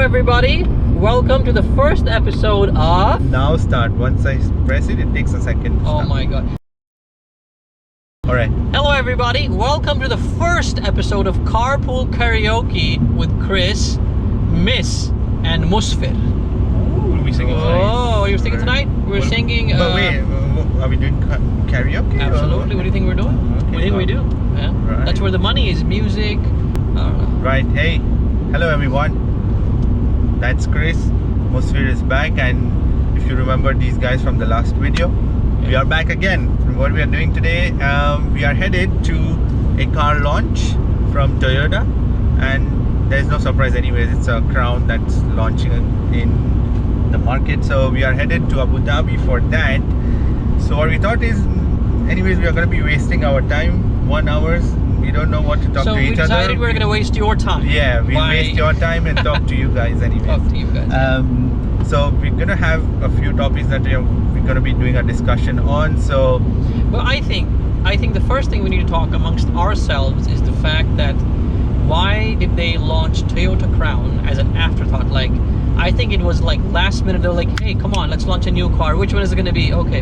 everybody. Welcome to the first episode of... Now start. Once I press it, it takes a second. Oh my god. Alright. Hello everybody. Welcome to the first episode of Carpool Karaoke with Chris, Miss, and Musfir. What are we singing tonight? Oh, you're singing tonight? We're singing... But wait, are we doing karaoke? Absolutely. What do you think we're doing? Okay, What do you think we do? Yeah. Right. That's where the money is. Music. I don't know. Right. Hey. Hello everyone. That's Chris. Musfir is back, and if you remember these guys from the last video, we are back again. And what we are doing today, we are headed to a car launch from Toyota, and there's no surprise anyways. It's a Crown that's launching in the market, so we are headed to Abu Dhabi for that. So what we thought is, anyways, we are going to be wasting our time, 1 hour. We don't know what to talk to each other. So we decided we're going to waste your time. Yeah, we'll waste your time and talk to you guys anyway. Talk to you guys. So we're going to have a few topics that we're going to be doing a discussion on. So, well, I think the first thing we need to talk amongst ourselves is the fact that why did they launch Toyota Crown as an afterthought? Like, I think it was like last minute. They're like, hey, come on, let's launch a new car. Which one is it going to be? Okay,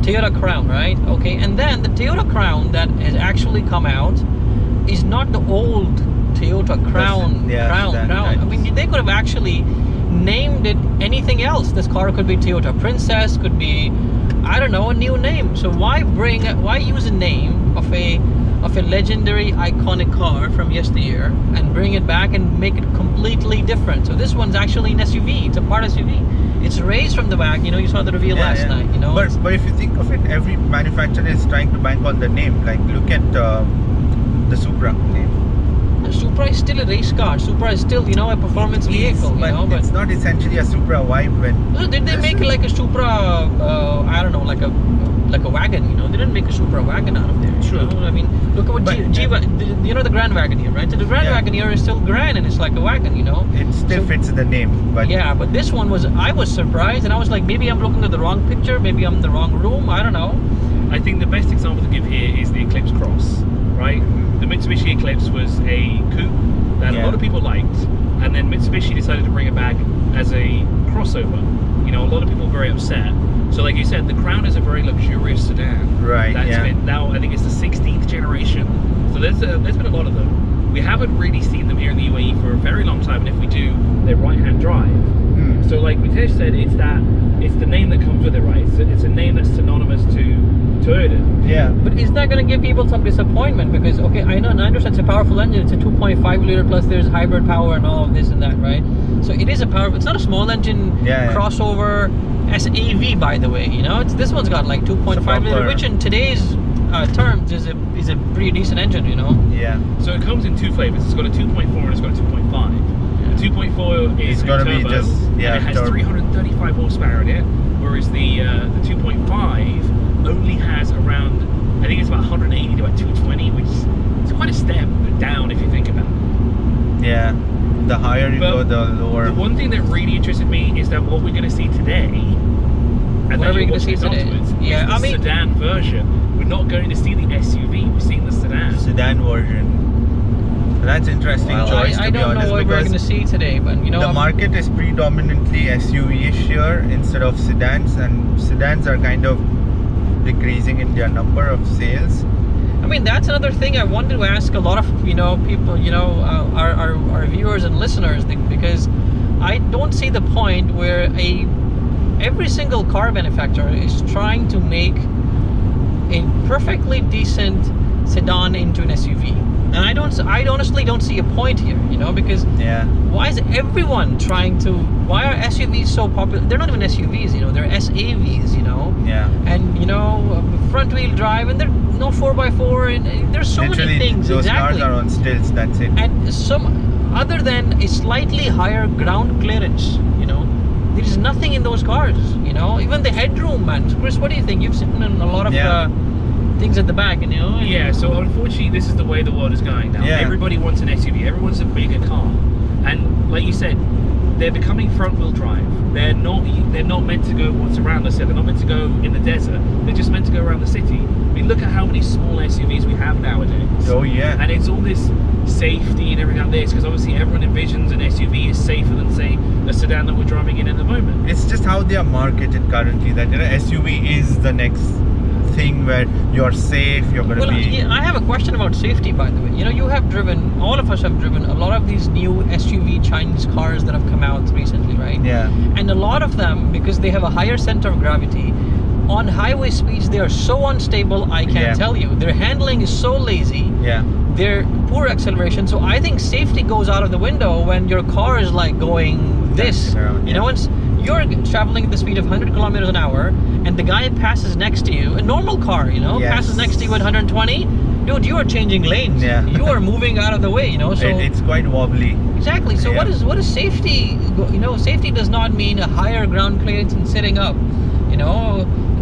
Toyota Crown, right? Okay, and then the Toyota Crown that has actually come out is not the old Toyota Crown. Crown. I mean, they could have actually named it anything else. This car could be Toyota Princess, could be, I don't know, a new name. So why use a name of a legendary, iconic car from yesteryear and bring it back and make it completely different? So this one's actually an SUV. It's a part SUV. It's raised from the back. You know, you saw the reveal last night. You know, but if you think of it, every manufacturer is trying to bank on the name. Like, look at the Supra name. The Supra is still a race car. Supra is still, you know, a performance vehicle. But it's not essentially a Supra vibe. When did they make it like a Supra? I don't know, like a wagon. You know, they didn't make a Supra wagon out of there. True. You know? I mean, look at what you know, the Grand Wagoneer, right? So the Grand Wagoneer is still grand and it's like a wagon. You know, it still fits the name. But yeah, but this one I was surprised, and I was like, maybe I'm looking at the wrong picture. Maybe I'm in the wrong room. I don't know. I think the best example to give here is the Eclipse Cross, right? The Mitsubishi Eclipse was a coupe that a lot of people liked, and then Mitsubishi decided to bring it back as a crossover. You know, a lot of people were very upset. So like you said, the Crown is a very luxurious sedan. Right, That's been, now I think it's the 16th generation. So there's been a lot of them. We haven't really seen them here in the UAE for a very long time, and if we do, they're right-hand drive. So like Mitesh said, it's the name that comes with it, right? It's a name that's synonymous to Toyota. Yeah. But is that going to give people some disappointment? Because, okay, I understand it's a powerful engine. It's a 2.5 liter plus there's hybrid power and all of this and that, right? So it is a powerful, it's not a small engine crossover SAV, by the way, you know? This one's got like 2.5 liter, which in today's terms is a pretty decent engine, you know? Yeah. So it comes in two flavors. It's got a 2.4 and it's got a 2.5. The 2.4 is going to be turbo, and it has 335 horsepower in it, whereas the 2.5 only has around, I think it's about 180 to about 220, which is quite a step down if you think about it. Yeah, the higher you go, the lower. The one thing that really interested me is that what we're going to see today, and what are we going to see today? Is the sedan version. We're not going to see the SUV. We're seeing the sedan Version. That's interesting choice, to I be don't honest, know what we're going to see today, but you know, the market is predominantly SUV-ish here instead of sedans, and sedans are kind of decreasing in their number of sales. I mean, that's another thing I wanted to ask a lot of people, our viewers and listeners, because I don't see the point where every single car manufacturer is trying to make a perfectly decent sedan into an SUV. And I honestly don't see a point here, you know, because why is everyone trying to? Why are SUVs so popular? They're not even SUVs, you know, they're SAVs, you know. Yeah. And you know, front wheel drive, and they're no 4x4, and there's so many things. Those cars are on stilts. That's it. And some other than a slightly higher ground clearance, you know, there is nothing in those cars, you know. Even the headroom, man. Chris, what do you think? You've seen in a lot of things at the back, you know. Yeah. So unfortunately, this is the way the world is going now. Everybody wants an SUV. Everyone's a bigger car, and like you said, they're becoming front-wheel drive. They're not meant to go what's around us. They're not meant to go in the desert. They're just meant to go around the city. mean, look at how many small SUVs we have nowadays. Oh yeah. And it's all this safety and everything like this, because obviously everyone envisions an SUV is safer than, say, a sedan that we're driving in at the moment. It's just how they are marketed currently, that SUV is the next thing where you're safe, you're going to Well, be... yeah, I have a question about safety, by the way. You have driven, all of us have driven a lot of these new SUV Chinese cars that have come out recently, right? Yeah. And a lot of them, because they have a higher center of gravity, on highway speeds they are so unstable, I can't tell you. Their handling is so lazy. Yeah. Their poor acceleration. So I think safety goes out of the window when your car is like going this. Around, Once you're traveling at the speed of 100 kilometers an hour and the guy passes next to you, a normal car, passes next to you at 120, dude, you are changing lanes. Yeah. You are moving out of the way, so it's quite wobbly. exactly. So what is safety? Safety does not mean a higher ground clearance and sitting up,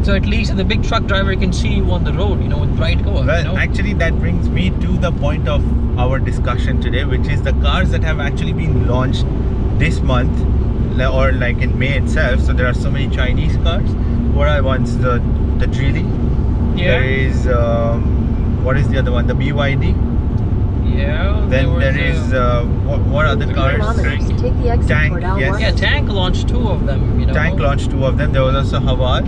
so at least the big truck driver can see you on the road, with bright color. Well, actually that brings me to the point of our discussion today, which is the cars that have actually been launched this month, or like in May itself. So there are so many Chinese cars. What are ones? The Geely. Yeah. There is what is the other one? The BYD. Yeah. Then there is what other cars? Take the exit Tank, toward Al yes. Warren Yeah, Street. Tank launched 2 of them, Tank launched 2 of them. There was also Haval.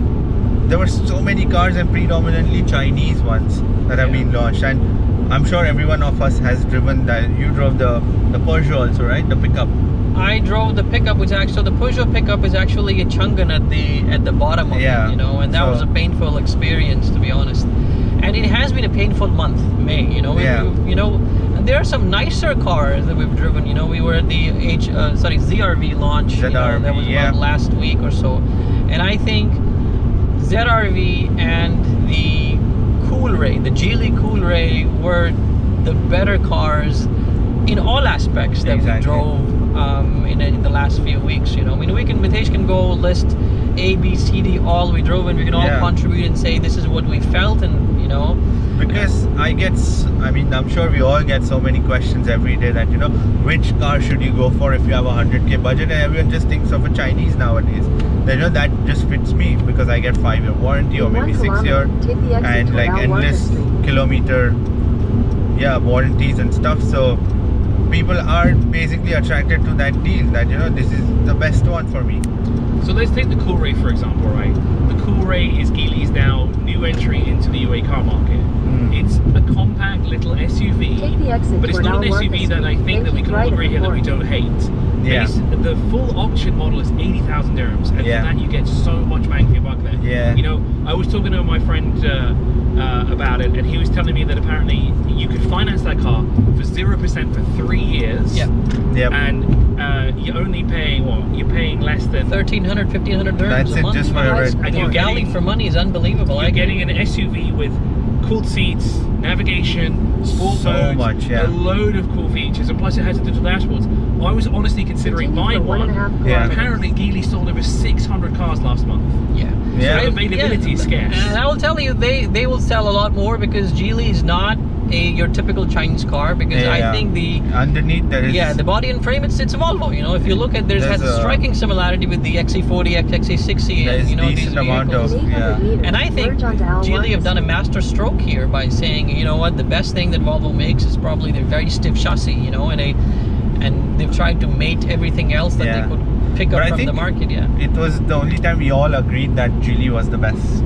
There were so many cars, and predominantly Chinese ones that have been launched. And I'm sure every one of us has driven that. You drove the Peugeot also, right? The pickup. I drove the pickup, which actually, so the Peugeot pickup is actually a Chang'an at the bottom of it, and that was a painful experience, to be honest. And it has been a painful month, May, and there are some nicer cars that we've driven. We were at the ZRV launch, ZRV, that was about last week or so, and I think ZRV and the Coolray, the Geely Coolray, were the better cars in all aspects that we drove in the last few weeks. Mitesh can go list A, B, C, D, all we drove, and we can all contribute and say this is what we felt, and because I'm sure we all get so many questions every day that which car should you go for if you have a 100k budget, and everyone just thinks of a Chinese nowadays. That just fits me because I get 5-year warranty or maybe 6-year, and like endless kilometer warranties and stuff. So people are basically attracted to that deal, that this is the best one for me. So let's take the Coolray for example, right? The Coolray is Geely's now new entry into the UAE car market. It's a compact little SUV, Take the exit but it's toward not an Al Warren SUV that I Street. think that we can all agree here that we don't hate. Yeah. The full option model is 80,000 dirhams, and for that you get so much bang for your buck there. Yeah. I was talking to my friend about it, and he was telling me that apparently you could finance that car for 0% for 3 years. Yeah. Yep. And you're only paying you're paying less than 1,300, 1,500 dirhams That's a it, month. just for a red. And you're Galley getting for money is unbelievable. You're getting an SUV with cooled seats, navigation, sport So mode, much, yeah. a load of cool features, and plus it has a digital dashboards. I was honestly considering Continue for buying one. 1.5 Yeah. Apparently, Geely sold over 600 cars last month. Yeah. Yeah. So availability is scarce. And I will tell you, they will sell a lot more because Geely is not your typical Chinese car, because I think underneath there is the body and frame, it's a Volvo. If you look at, there's has a striking similarity with the XC40, XC60, there's and decent these amount vehicles. of And I think Geely have done a master stroke here by saying, the best thing that Volvo makes is probably their very stiff chassis, and they've tried to mate everything else that they could pick up from the market. It was the only time we all agreed that Geely was the best,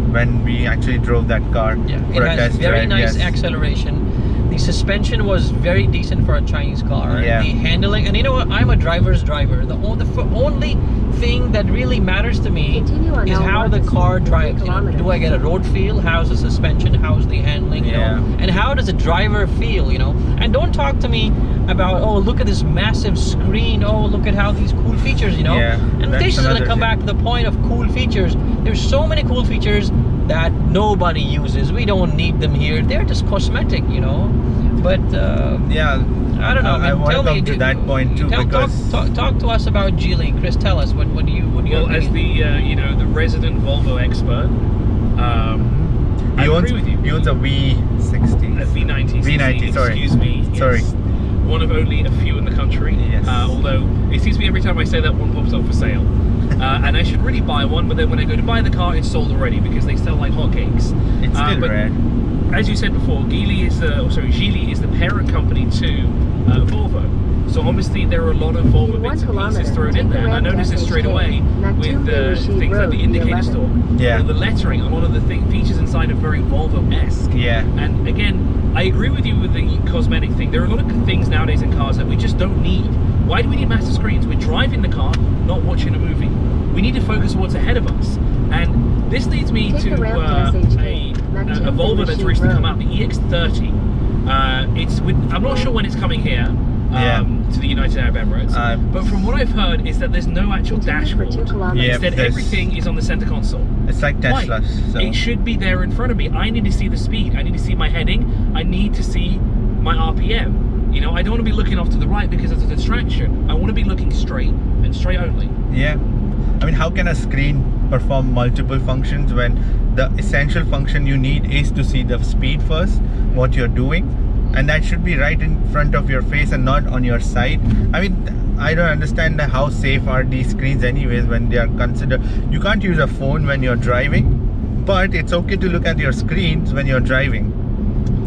when we actually drove that car for a it has test very drive. nice acceleration. The suspension was very decent for a Chinese car. Yeah. The handling, and you know what? I'm a driver's driver. The only thing that really matters to me Continue on is Al how the Warren car Street, drives. 3 kilometers. Do I get a road feel? How's the suspension? How's the handling? And how does a driver feel? And don't talk to me about, oh, look at this massive screen. Oh, look at how these cool features. And that's this is going to another come thing. back to the point of cool features. There's so many cool features that nobody uses. We don't need them here. They're just cosmetic, But I don't know. I want to come to that point too, because talk to us about Geely, Chris. Tell us what do you Well, as the the resident Volvo expert, I agree with you. He owns a V60. A V90. V90, sorry. Excuse me. Sorry. Yes. One of only a few in the country. Yes. Although it seems to me every time I say that, one pops up for sale. and I should really buy one. But then when I go to buy the car, it's sold already because they sell like hotcakes. It's still but rare. as you said before, Geely is the parent company to Volvo. So obviously there are a lot of Volvo bits and pieces thrown in there, and I noticed this straight away with things like the indicator store. Yeah. The lettering, a lot of the features inside are very Volvo-esque. Yeah. And again, I agree with you with the cosmetic thing. There are a lot of things nowadays in cars that we just don't need. Why do we need massive screens? We're driving the car, not watching a movie. We need to focus on what's ahead of us. And this leads me to a Volvo that's recently come out, the EX30. I'm not sure when it's coming here. To the United Arab Emirates, but from what I've heard is that there's no actual dashboard. Instead, everything is on the center console. It's like Tesla's. So. It should be there in front of me. I need to see the speed. I need to see my heading. I need to see my RPM. You know, I don't want to be looking off to the right because it's a distraction. I want to be looking straight and straight only. Yeah. I mean, how can a screen perform multiple functions when the essential function you need is to see the speed first, what you're doing? And that should be right in front of your face and not on your side. I mean, I don't understand how safe are these screens anyways when they are considered. You can't use a phone when you're driving, but it's okay to look at your screens when you're driving.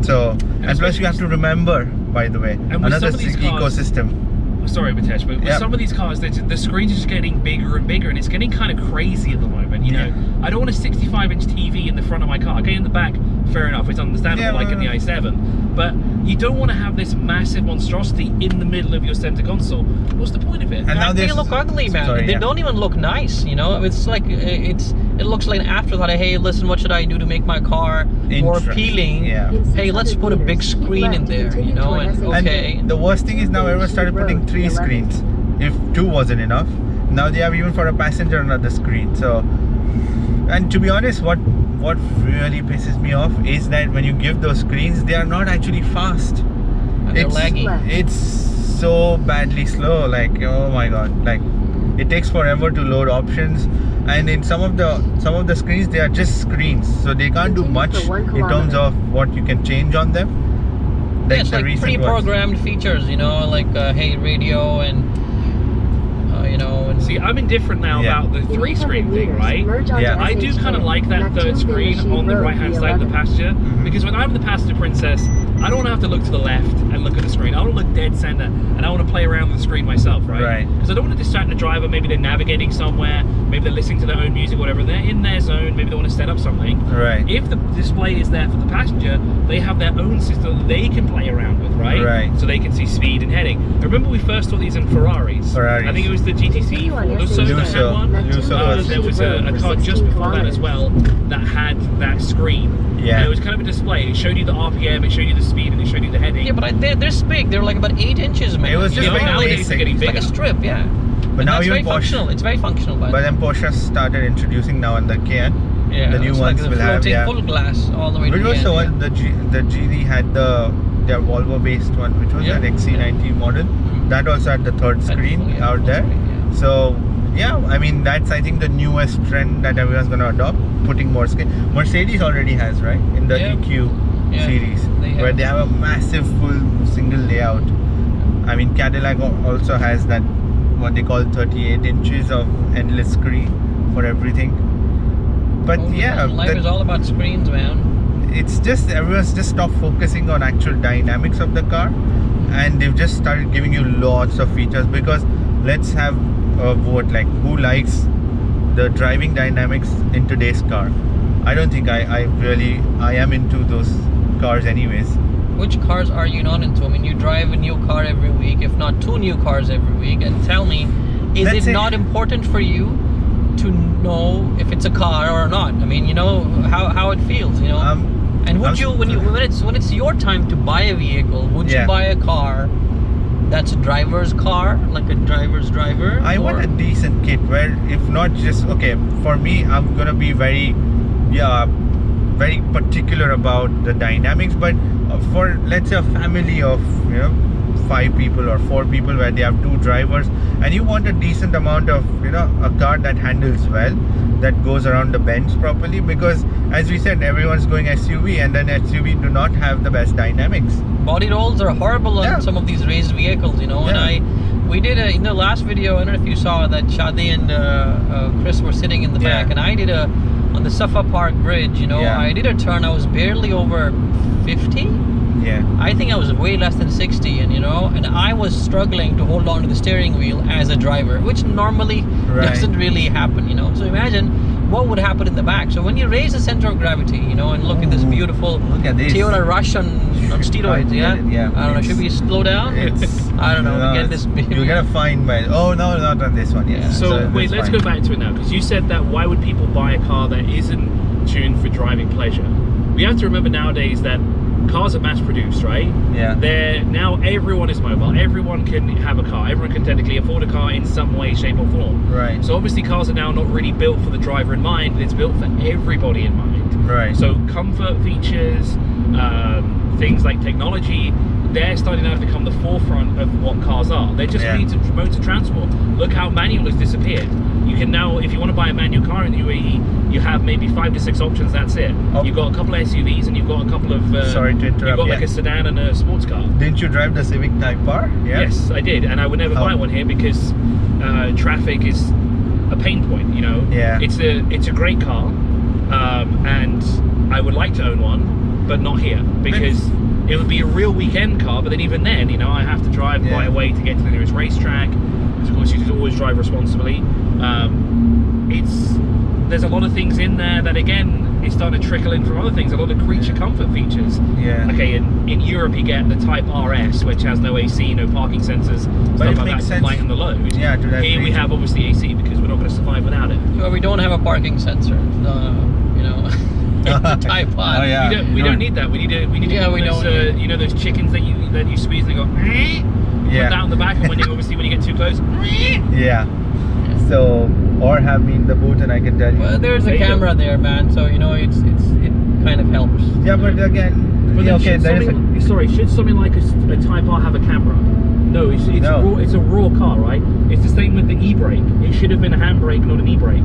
So, and plus you have to remember, by the way, another ecosystem. Sorry, Mitesh, but with some of these cars, the screens are just getting bigger and bigger, and it's getting kind of crazy at the moment. You know, I don't want a 65-inch TV in the front of my car. Okay, in the back, fair enough, it's understandable, like in the i7. But you don't want to have this massive monstrosity in the middle of your center console. What's the point of it? And now they look ugly, man. Sorry, they don't even look nice. You know, it's like it looks like an afterthought. Hey, listen, what should I do to make my car more appealing? Hey, let's put a big screen in there. You know, and okay. And the worst thing is now everyone started putting 3 screens. If 2 wasn't enough, now they have even for a passenger another screen. So, and to be honest, what really pisses me off is that when you give those screens, they are not actually fast. And they're laggy. It's so badly slow. Like, oh my god, like it takes forever to load options. And in some of the screens, they are just screens, so they can't do much in terms of what you can change on them. Yeah, it's like pre-programmed features, you know, like hey, radio and you know. And see, I'm indifferent now about the 3-screen thing, right? I do kind of like that 3rd screen on the right-hand side of the passenger, because when I'm the passenger princess, I don't want to have to look to the left and look at the screen. I want to look dead center, and I want to play around with the screen myself, right? Because I don't want to distract the driver. Maybe they're navigating somewhere, maybe they're listening to their own music, whatever. They're in their zone. Maybe they want to set up something. If the display is there for the passenger, they have their own system that they can play around with, right? So they can see speed and heading. I remember we first saw these in Ferraris. I think it was the GTC Lusso that had one. There was a car just before that as well that had that screen. And it was kind of a display. It showed you the RPM, it showed you the speed, and it showed you the heading. Yeah, but they're this big. They're like about 8 inches, man. It was just nowadays they're getting bigger. Like a strip, yeah. But now it's even very functional. It's very functional. But then Porsche started introducing now in the Cayenne. Yeah, the new ones like will have full glass all the way to the the end. end. The Geely had their Volvo-based one, which was an XC90 model. That also had the 3rd screen out there. So yeah, I mean that's I think the newest trend that everyone's gonna adopt, putting more screen. Mercedes already has, right, in the EQ series, where they have a massive full single layout. I mean Cadillac also has that, what they call 38 inches of endless screen for everything. But life is all about screens, man. It's just everyone's just stopped focusing on actual dynamics of the car, and they've just started giving you lots of features. Because let's have a vote, like who likes the driving dynamics in today's car? I don't think I am into those cars anyways. Which cars are you not into? I mean, you drive a new car every week, if not 2 new cars every week, and tell me, is it not important for you to know if it's a car or not? I mean, you know how it feels, you know. And would you, when it's your time to buy a vehicle, would you buy a car that's a driver's car, like a driver's driver? I want a decent kit where, if not just for me, I'm gonna be very particular about the dynamics. But for let's say a family of 5 people or 4 people where they have 2 drivers, and you want a decent amount of a car that handles well, that goes around the bends properly, because as we said, everyone's going SUV, and then SUV do not have the best dynamics. Body rolls are horrible on some of these race vehicles, you know. And We did in the last video, I don't know if you saw that Shadi and Chris were sitting in the back, and I did on the Safa Park Bridge, you know, I did a turn, I was barely over 50. Yeah. I think I was way less than 60, and you know, and I was struggling to hold on to the steering wheel as a driver, which normally doesn't really happen, you know. So imagine what would happen in the back. So when you raise the center of gravity, you know, and look at this beautiful Toyota Rush on steroids, I don't know, should we slow down? I don't know, get this big. You're gonna find my, oh no, not on this one. So wait, let's go back to it now, because you said that why would people buy a car that isn't tuned for driving pleasure? We have to remember nowadays that cars are mass produced, right? Yeah. They're now, everyone is mobile, everyone can have a car, everyone can technically afford a car in some way, shape or form. Right. So obviously cars are now not really built for the driver in mind, it's built for everybody in mind. Right. So comfort features, things like technology, they're starting now to become the forefront of what cars are. They're just means of modes of transport. Look how manual has disappeared. You can now, if you want to buy a manual car in the UAE, you have maybe 5 to 6 options, that's it. You've got a couple of SUVs and you've got a couple of... sorry to interrupt. You've got like a sedan and a sports car. Didn't you drive the Civic Type R? Yeah? Yes, I did, and I would never buy one here because traffic is a pain point, you know? Yeah. It's a great car, and I would like to own one, but not here, because it would be a real weekend car, but then even then, you know, I have to drive quite a way to get to the nearest racetrack. Of course, you should always drive responsibly. There's a lot of things in there that, again, is starting to trickle in from other things, a lot of creature comfort features. Yeah. Okay, in Europe you get the Type RS, which has no AC, no parking sensors, stuff like that to lighten the load. Yeah, to that here we have obviously AC because we're not going to survive without it. Well, we don't have a parking sensor, you know. Type R. Oh, yeah. We don't need that. We need those, you know, those chickens that you squeeze and they go. Put that on the back, and when you get too close. Yeah. So, or have me in the boot, and I can tell you. Well, there's a camera there, man. So you know, it kind of helps. Yeah, but again, should something like a Type R have a camera? No, it's a raw car, right? It's the same with the e-brake. It should have been a handbrake, not an e-brake.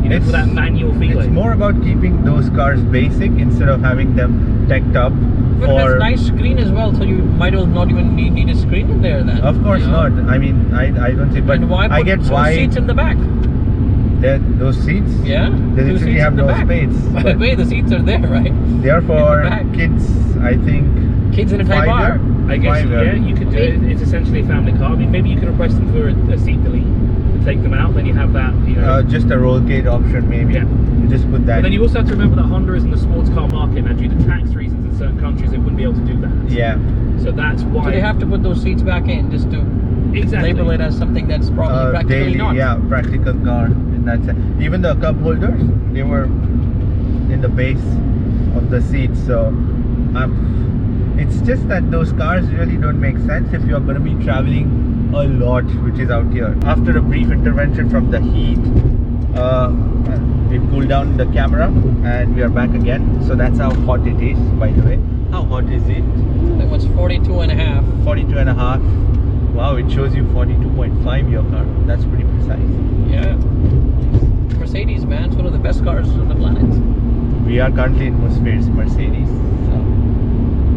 You know, for that manual feeling. It's more about keeping those cars basic instead of having them teched up. But it has a nice screen as well, so you might not even need a screen in there then. Of course not. I mean, I don't see, but and why I get why seats in the back. Those seats. Yeah. They literally have no space. By the way, the seats are there, right? They are for kids, I think. Kids in a Type R. I guess you could do it. It's essentially a family car. I mean, maybe you could request them for a seat delete to take them out. Then you have that. You know, just a roll gate option, maybe. Yeah. You just put that. But then you also have to remember that Honda is in the sports car market, and due to tax reasons in certain countries, they wouldn't be able to do that. Yeah. So that's why. So they have to put those seats back in just to label it as something that's probably practically daily, not. Yeah, practical car in that sense. Even the cup holders, they were in the base of the seat. So it's just that those cars really don't make sense if you're going to be traveling a lot, which is out here. After a brief intervention from the heat, we cooled down the camera and we are back again. So that's how hot it is, by the way. How hot is it? It was 42 and a half. 42 and a half. Wow, it shows you 42.5 your car. That's pretty precise. Yeah. Mercedes, man. It's one of the best cars on the planet. We are currently in Musfir's Mercedes. So,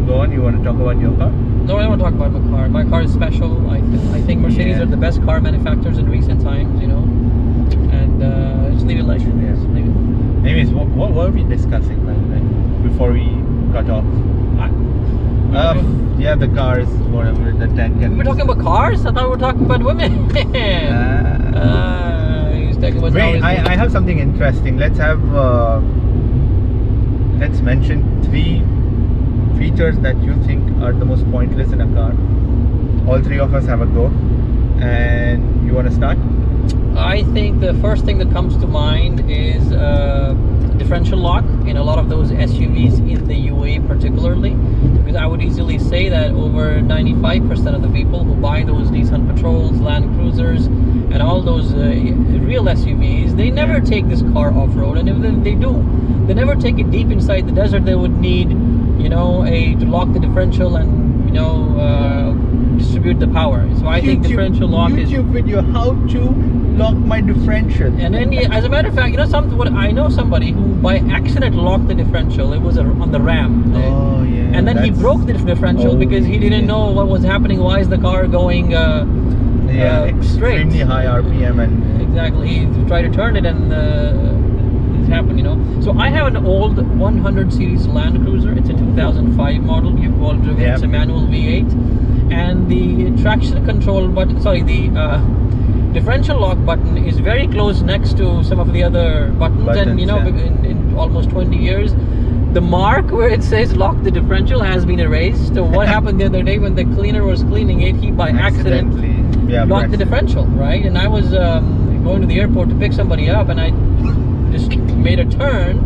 go on, you want to talk about your car? No, I don't want to talk about my car. My car is special. I think Mercedes are the best car manufacturers in recent times, you know. And just leave it like it. Yes. Leave it. Anyways, what were we discussing, by the way, before we cut off? Yeah, the cars, whatever, the tank. And we're talking about cars? I thought we were talking about women. He's talking about I have something interesting. Let's mention 3 features that you think are the most pointless in a car. All 3 of us have a go. And you want to start? I think the first thing that comes to mind is differential lock in a lot of those SUVs in the UAE particularly, because I would easily say that over 95% of the people who buy those Nissan Patrols, Land Cruisers and all those real SUVs, they never take this car off-road, and if they do, they never take it deep inside the desert. They would need, you know, to lock the differential and, you know, distribute the power. So I think differential lock is YouTube video how to lock my differential. And then, as a matter of fact, you know, I know somebody who by accident locked the differential. It was on the Ram. Oh yeah. And then he broke the differential because he didn't know what was happening. Why is the car going? straight. Extremely high RPM and Exactly. He tried to turn it and it happened, you know. So I have an old 100 series Land Cruiser. It's a 2005 model. You've all driven. Yep. It's a manual V8, and the traction control button. Sorry, the differential lock button is very close next to some of the other buttons. And you know, in almost 20 years, the mark where it says lock the differential has been erased. So what happened the other day when the cleaner was cleaning it, he by accident locked the differential, right? And I was going to the airport to pick somebody up, and I just made a turn,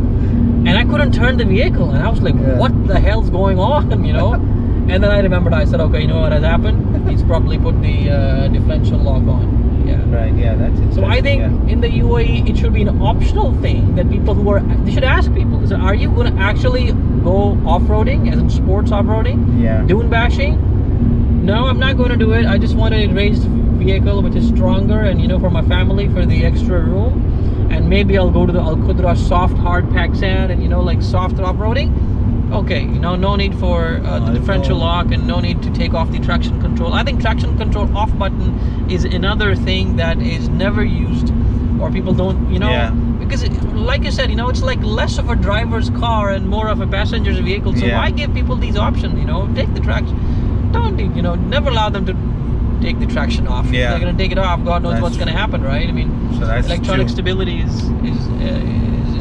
and I couldn't turn the vehicle, and I was like, what the hell's going on, you know? And then I remembered, I said, okay, you know what has happened? He's probably put the differential lock on. Yeah. Right, yeah, that's interesting. So I think in the UAE, it should be an optional thing that people who are, they should ask people, so are you going to actually go off-roading, as in sports off-roading? Yeah. Dune bashing? No, I'm not going to do it. I just want a raised vehicle which is stronger, and you know, for my family, for the extra room. And maybe I'll go to the Al Qudra soft hard pack sand, and you know, like soft off-roading. Okay, you know, no need for the differential lock, and no need to take off the traction control. I think traction control off button is another thing that is never used, or people don't, you know, because like you said, you know, it's like less of a driver's car and more of a passenger's vehicle. So why give people these options? You know, take the traction. Don't, you know, never allow them to take the traction off. If they're going to take it off, God knows what's going to happen, right? I mean, so that's electronic stability is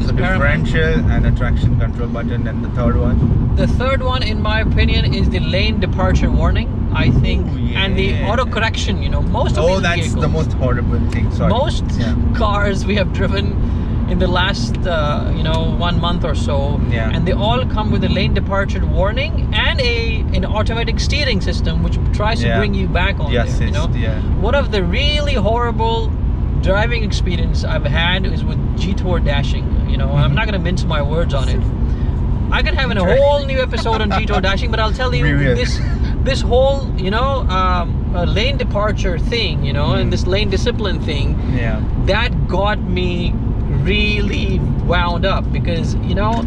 so differential and a traction control button. And the third one? The third one, in my opinion, is the lane departure warning. I think, and the auto correction. You know, most of these that's vehicles, the most horrible thing. Sorry. Most cars we have driven in the last, you know, 1 month or so, and they all come with a lane departure warning and an automatic steering system, which tries to bring you back on there. You know, one of the really horrible driving experience I've had is with G-Tour dashing. You know, I'm not going to mince my words on it. I could have a whole new episode on G-Tour dashing, but I'll tell you this whole, you know, lane departure thing, you know, and this lane discipline thing, that got me really wound up, because, you know,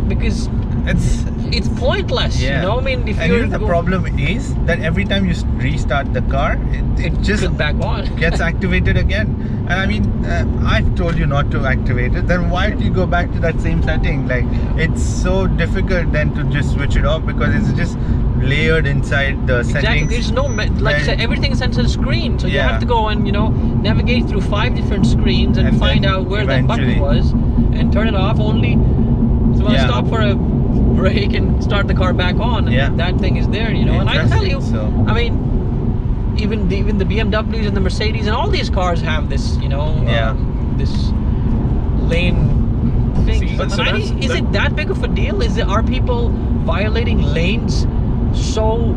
because it's pointless, you know. I mean, if the problem is that every time you restart the car, it just back on gets activated again. And I mean, I've told you not to activate it, then why do you go back to that same setting? Like, it's so difficult then to just switch it off, because it's just layered inside the settings. There's no, like I said, everything's on the screen, so you have to go and, you know, navigate through 5 different screens and find out where that button was and turn it off only. So when I stop for a break and start the car back on, and that thing is there, you know. And I tell you, I mean, even the BMWs and the Mercedes and all these cars have this, you know, this lane thing. Is it that big of a deal? Are people violating lanes so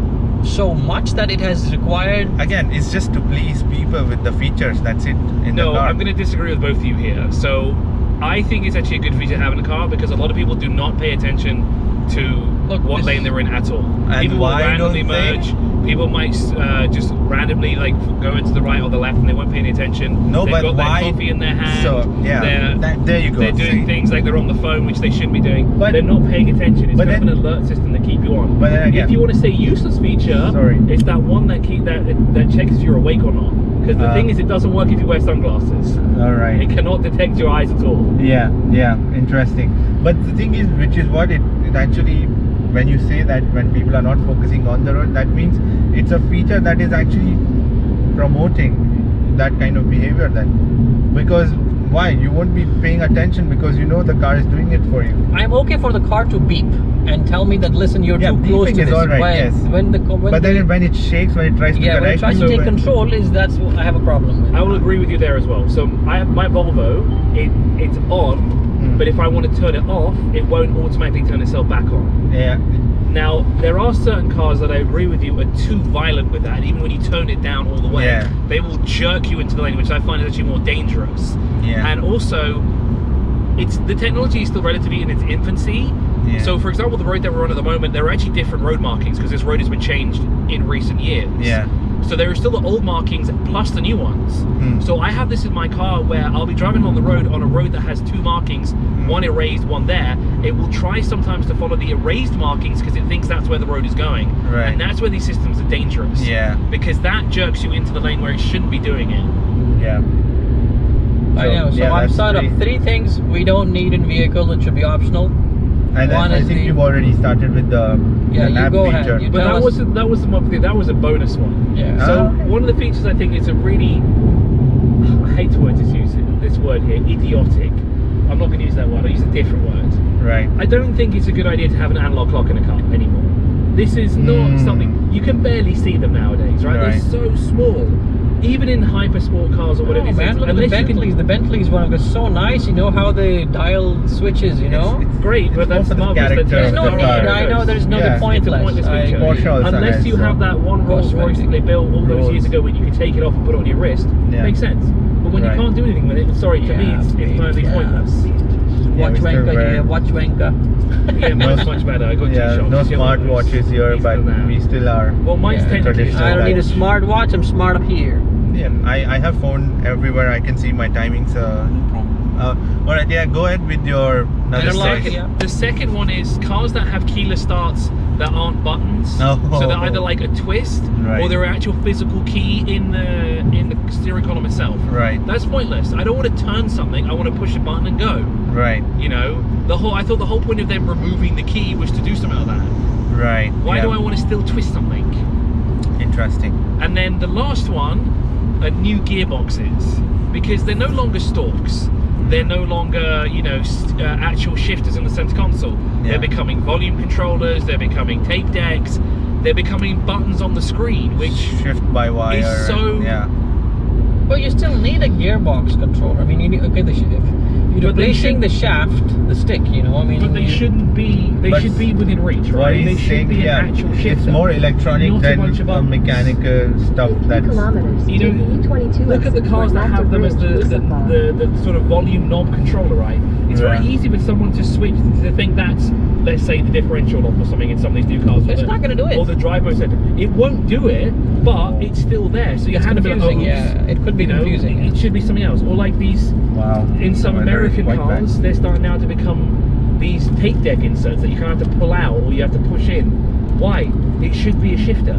much that it has required? Again, it's just to please people with the features. That's it. No, I'm going to disagree with both of you here. So I think it's actually a good feature to have in a car, because a lot of people do not pay attention to what lane they're in at all. And people will randomly merge. People might just randomly like go into the right or the left, and they won't pay any attention. No, They've but got why? their coffee in their hand. So there you go. They're doing things like they're on the phone, which they shouldn't be doing. But they're not paying attention. It's kind of an alert system to keep you on. But then again, if you want to say useless feature, it's that one that checks if you're awake or not. Because the thing is, it doesn't work if you wear sunglasses. All right. It cannot detect your eyes at all. Yeah, interesting. But the thing is, which is what it actually, when you say that when people are not focusing on the road, that means it's a feature that is actually promoting that kind of behavior then. Because why? You won't be paying attention because you know the car is doing it for you. I'm okay for the car to beep and tell me that, listen, you're too close to this. All right, but then when it shakes, when it tries to correct, when it tries to take control, that's what I have a problem with. I will agree with you there as well. So I have my Volvo, it's on, but if I want to turn it off, it won't automatically turn itself back on. Yeah. Now, there are certain cars that I agree with you are too violent with that. Even when you tone it down all the way, they will jerk you into the lane, which I find is actually more dangerous. And also, the technology is still relatively in its infancy. So, for example, the road that we're on at the moment, there are actually different road markings because this road has been changed in recent years. So there are still the old markings plus the new ones. So I have this in my car where I'll be driving on the road on a road that has 2 markings, one erased, one there. It will try sometimes to follow the erased markings because it thinks that's where the road is going. Right. And that's where these systems are dangerous. Yeah. Because that jerks you into the lane where it shouldn't be doing it. Yeah. I know. So yeah, I've that's set up 3 things we don't need in vehicle. It should be optional. And then One I is think the- you've already started with the you nap go feature. ahead. You But tell that us- wasn't that was a bonus one. Yeah. So okay. one of the features I think is a really, I hate to use this word here, idiotic. I'm not going to use that word. I'll use a different word. Right. I don't think it's a good idea to have an analog clock in a car anymore. This is not something you can barely see them nowadays, right? They're so small. Even in hyper sport cars or whatever it is, man, look at the unless you can- Bentleys. The Bentleys one is so nice. You know how they dial switches. You know. It's great, but that's more for the marvelous. character There's of no the need. car. I know there's no Yeah. the pointless. Pointless I feature. agree. Porsche also Unless has, you have that one Rolls Royce that they built all those years ago when you can take it off and put it on your wrist, Yeah. makes sense. But when Right. you can't do anything with it, sorry, to me Yeah, it's entirely yeah. pointless. Watch Mr. wanker Ware. here. Watch wanker. Yeah, mine's much better. I got Yeah, two shops. no It's smart yours. watches here, It's but still there. we still are. Well, mine's Yeah, technically traditional I don't need a watch. smart watch. I'm smart up here. Yeah, I have phone everywhere. I can see my timings. All right, yeah, go ahead with your another Interlock, size. yeah. The second one is cars that have keyless starts that aren't buttons. Oh. So they're either like a twist Right. or they're an actual physical key in the steering column itself. Right, That's pointless. I don't want to turn something. I want to push a button and go. right, You know, I thought the whole point of them removing the key was to do something like that. right. Why yeah. do I want to still twist something? Interesting. And then the last one are new gearboxes because they're no longer stalks. They're no longer, you know, actual shifters in the center console. Yeah. They're becoming volume controllers. They're becoming tape decks. They're becoming buttons on the screen, which Shift by wire. is so- and, yeah. Well, you still need a gearbox controller. I mean, you need, okay, if you're But they replacing the shaft, the stick, you know. I mean, but they shouldn't be. They But should be within reach, What right? They he's should saying, be yeah, an actual shifter. it's more electronic not a than bunch of buttons. mechanical stuff. That's You know, look at the cars that have them as the sort of volume knob controller, right? It's Yeah. very easy for someone to switch to think that's, let's say, the differential knob or something in some of these new cars. It's not gonna do it. Or the drive mode center. It won't do it, but it's still there. So your It's hand will be like, confusing, oh, yeah. It could be you know, confusing. It should be something else. Or like these, wow. in some Well, they're American quite bad. cars, they're starting now to become these tape deck inserts that you kind of have to pull out or you have to push in. Why? It should be a shifter.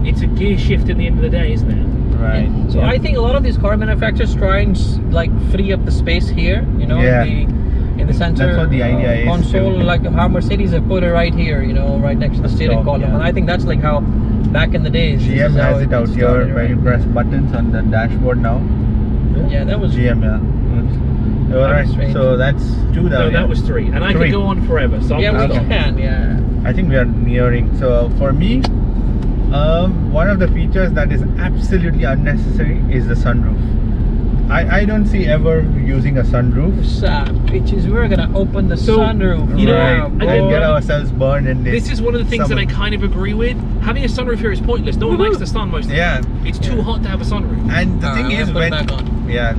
It's a gear shift in the end of the day, isn't it? Right. So yeah. I think a lot of these car manufacturers try and like free up the space here, you know, Yeah. in the center That's what the idea is, console, too. like how Mercedes have put it right here, you know, right next to the steering Stop, column. yeah. And I think that's like how back in the days. this GM is how has it out started, here where right? you press buttons on the dashboard now. Yeah, that was GM, yeah. Alright, strange. so that's 2 now. No, yeah? that was 3. And I 3. could go on forever. So I'm yeah, gonna we stop. can, yeah. I think we are nearing. So for me, one of the features that is absolutely unnecessary is the sunroof. I don't see ever using a sunroof. Bitches, we're gonna open the So, sunroof. you know, yeah, and boy. And get ourselves burned in this. This is one of the things that I kind of agree with. Having a sunroof here is pointless. No one likes the sun most of the Yeah. time. It's too hot to have a sunroof. And the Alright, thing I'm is, gonna when put it back on. yeah,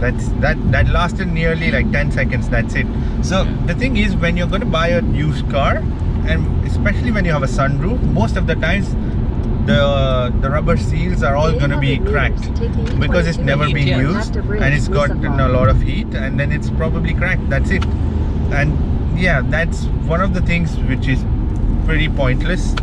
that lasted nearly like 10 seconds. That's it. So Yeah. the thing is, when you're going to buy a used car, and especially when you have a sunroof, most of the times the rubber seals are all going to be cracked because it's never been Yeah. used and it's gotten a lot of heat, and then it's probably cracked. That's it. And yeah, that's one of the things which is pretty pointless.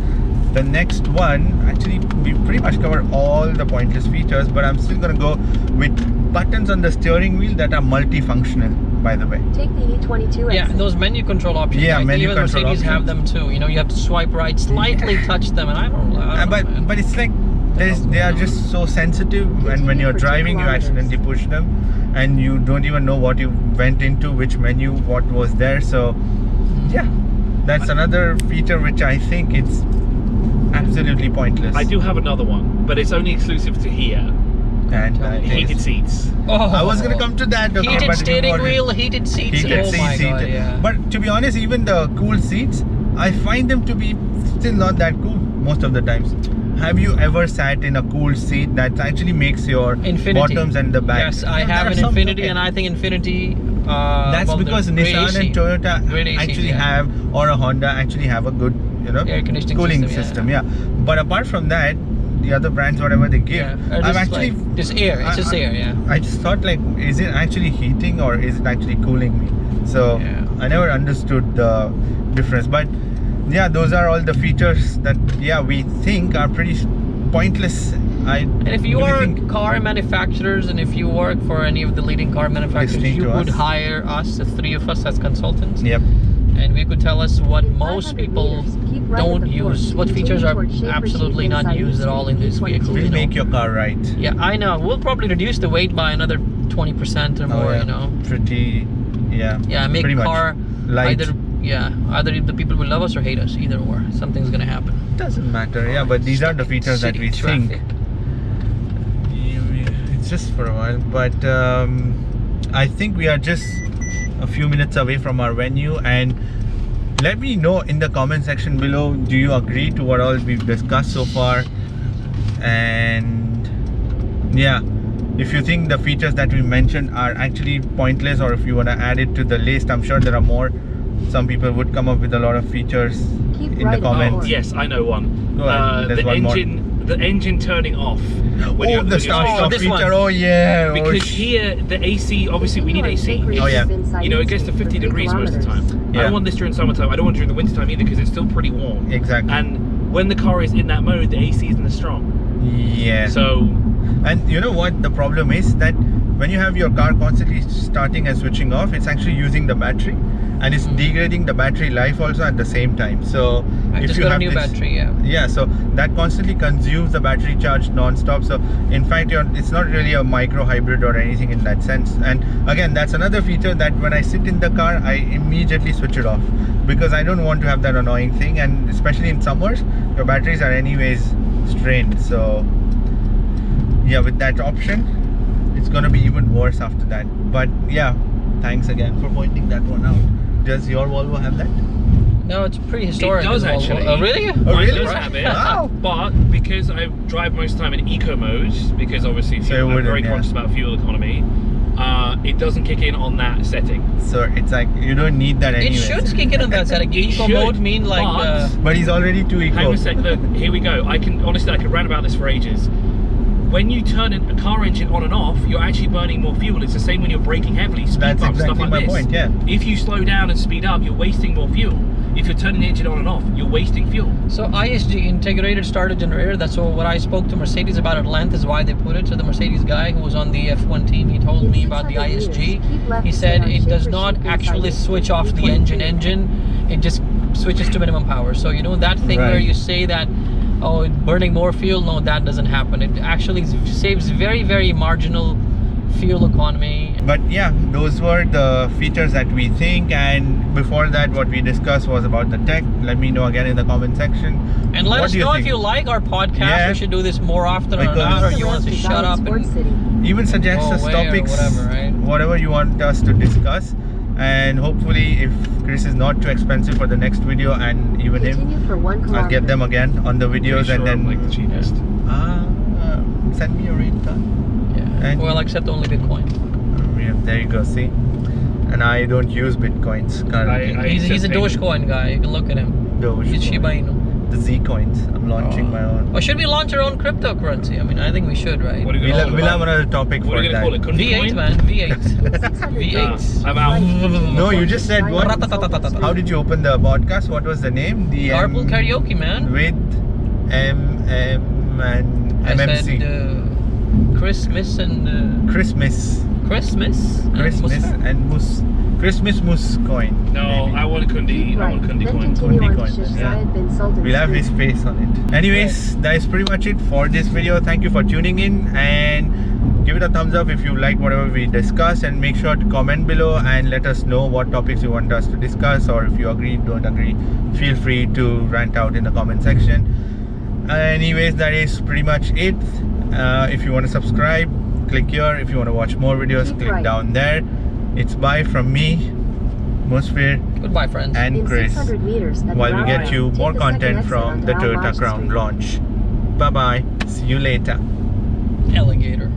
The next one, actually we pretty much covered all the pointless features, but I'm still gonna go with buttons on the steering wheel that are multifunctional, by the way. Take the E22 Yeah, exit. those menu control options. Yeah, like, menu even control Mercedes have them options. too. You know, you have to swipe right, slightly touch them, and I don't know. man. But it's like they are just so sensitive, and when you're driving you accidentally push them and you don't even know what you went into, which menu, what was there. So yeah, that's another feature which I think it's absolutely pointless. I do have another one, but it's only exclusive to here. And Heated seats. Oh, I was gonna come to that. Okay, heated but you steering already- wheel, heated seats. Heated oh seats, my god, heated. yeah. But to be honest, even the cool seats, I find them to be still not that cool most of the times. Have you ever sat in a cool seat that actually makes your Infinity. bottoms and the back? Yes, I There have are an some- Infinity, okay. and I think Infinity. That's well, because the great Nissan AC. and Toyota Great AC, actually yeah. have, or a Honda actually have a good, Air conditioning cooling system, system. Yeah. But apart from that, the other brands, whatever they give. Yeah, or I've just actually like, just air. It's just air. Yeah. I just thought like, is it actually heating or is it actually cooling me? So Yeah. I never understood the difference. But yeah, those are all the features that we think are pretty pointless. And if you really are think car manufacturers and if you work for any of the leading car manufacturers, Listening you to would us. hire us, the three of us as consultants, Yep. and we could tell us what In most 500 people meters, keep right don't at the use, fork. what features are Continue toward absolutely Shaper not Street used at all in this inside vehicle. E22. Will make your car right. Yeah, I know. We'll probably reduce the weight by another 20% or more, you know. Pretty, yeah. Yeah, make pretty much car light. either the people will love us or hate us, either or. Something's gonna happen. Doesn't matter, yeah, but these are the features that City we traffic. think. It's just for a while, but I think we are just a few minutes away from our venue, and let me know in the comment section below, do you agree to what all we've discussed so far? And yeah, if you think the features that we mentioned are actually pointless, or if you want to add it to the list, I'm sure there are more. Some people would come up with a lot of features Keep in right the at comments. the Yes, I know one. Go ahead, there's The one more. engine turning off. when you're- The when you're start switching stop off. this feature, one. oh yeah. Because here the AC, obviously we need AC. Oh, yeah. You know, it gets to 50 degrees most of the time. I Yeah. don't want this during summertime. I don't want it during the winter time either because it's still pretty warm. Exactly. And when the car is in that mode, the AC isn't as strong. Yeah. So And you know what the problem is? That when you have your car constantly starting and switching off, it's actually using the battery, and it's degrading the battery life also at the same time. So I if just you got a have new this, battery, yeah. yeah, so that constantly consumes the battery charge non-stop. So in fact, it's not really a micro hybrid or anything in that sense. And again, that's another feature that when I sit in the car, I immediately switch it off, because I don't want to have that annoying thing. And especially in summers, your batteries are anyways strained. So yeah, with that option, it's gonna be even worse after that. But yeah, thanks again for pointing that one out. Does your Volvo have that? No, it's pretty historic. it does as well. actually. Oh, really? Oh, Mine really? does have it. Wow. But because I drive most of the time in eco mode, because obviously So it I'm wouldn't, very yeah. conscious about fuel economy, it doesn't kick in on that setting. So it's like you don't need that It anyway. should kick in on that side. Eco should, mode mean like but- But he's already too Hang eco. on a sec, look, here we go. I can rant about this for ages. When you turn a car engine on and off, you're actually burning more fuel. It's the same when you're braking heavily, speed That's bumps, exactly stuff like my this. point, yeah. If you slow down and speed up, you're wasting more fuel. If you're turning the engine on and off, you're wasting fuel. So ISG, integrated starter generator, that's what I spoke to Mercedes about at length, is why they put it. So the Mercedes guy who was on the F1 team, he told me about the ISG. He said it does not actually switch off the engine, it just switches to minimum power. So you know that thing where Right. you say that, oh, burning more fuel, no, that doesn't happen. It actually saves very, very marginal fuel economy. But yeah, those were the features that we think, and before that what we discussed was about the tech. Let me know again in the comment section. And let What us do you know think? if you like our podcast. Yeah. We should do this more often or Because- not, or you want us to shut up and Even suggest Go us away or topics, whatever, right? whatever you want us to discuss. And hopefully if Chris is not too expensive for the next video, and even him, Continue for 1 kilometer. I'll get them again on the videos. Pretty And sure then I'm like the cheapest. send me your rate card. yeah. And- Well, except only Bitcoin. Yeah, there you go, see. And I don't use bitcoins currently. I He's a accept payment. Dogecoin guy. You can look at him. He's Shiba Inu. The Z coins. I'm launching my own. Or should we launch our own cryptocurrency? I mean, I think we should, right? What are you We'll, gonna we'll have call it? another topic What for are you gonna call it? that. Kunti V8, coin? man. V8. 600 V8. I'm out. No, you just said what? Ratatatatata. How did you open the podcast? What was the name? The Carpool karaoke, man. with MM and I MMC. said Christmas and Christmas. Christmas. and Christmas Musfir. and Mus. Christmas Mus coin. No, maybe. I want a Kundi. I want a Kundi Then coin. continue on Kundi to coin, yeah. Shahid bin Sultan We'll have Street. his face on it. Anyways, that is pretty much it for this video. Thank you for tuning in, and give it a thumbs up if you like whatever we discussed, and make sure to comment below and let us know what topics you want us to discuss, or if you agree, don't agree, feel free to rant out in the comment section. Anyways, that is pretty much it. If you want to subscribe, click here. If you want to watch more videos, Keep click right. down there. It's bye from me, Musfir, Goodbye, friends. and In Chris, 600 meters at while we the get roundabout, you take more the second content exit from onto the Al Toyota Raj Crown Street. launch. Bye bye. See you later. Alligator.